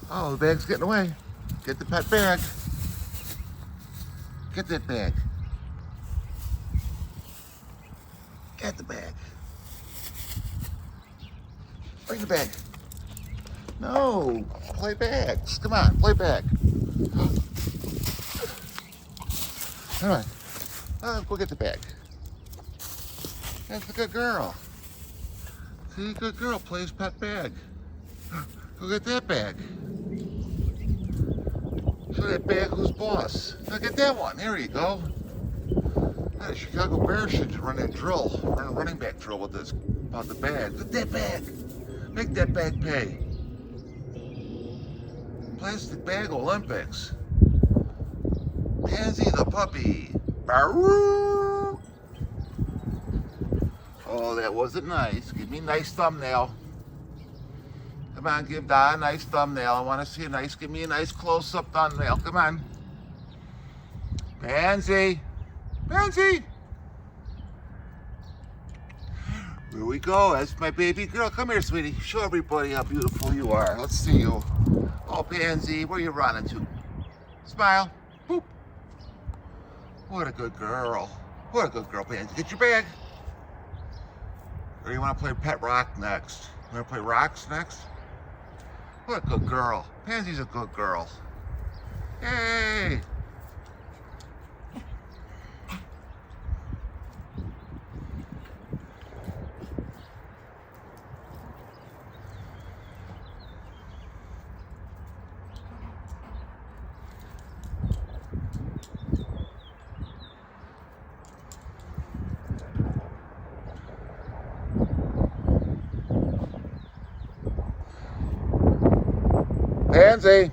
Oh, the bag's getting away. Get the pet bag. Get that bag. Get the bag. Bring the bag. No, play bags. Come on, play bag. Come on. Go get the bag. That's a good girl. See, good girl plays pet bag. Go get that bag. Show that bag who's boss. Now get that one. There you go. The Chicago Bears should run that drill, run a running back drill with this about the bag. Get that bag. Make that bag pay. Plastic Bag Olympics. Pansy the puppy. Baroo. Oh, that wasn't nice. Give me a nice thumbnail. Come on, give Di a nice thumbnail. I want to see a nice, give me a nice close-up thumbnail. Come on. Pansy. Pansy. Here we go. That's my baby girl. Come here, sweetie. Show everybody how beautiful you are. Let's see you. Oh, Pansy, where you running to? Smile. Boop. What a good girl. What a good girl, Pansy. Get your bag. Or you want to play Pet Rock next? You want to play Rocks next? What a good girl. Pansy's a good girl. Yay! Pansy!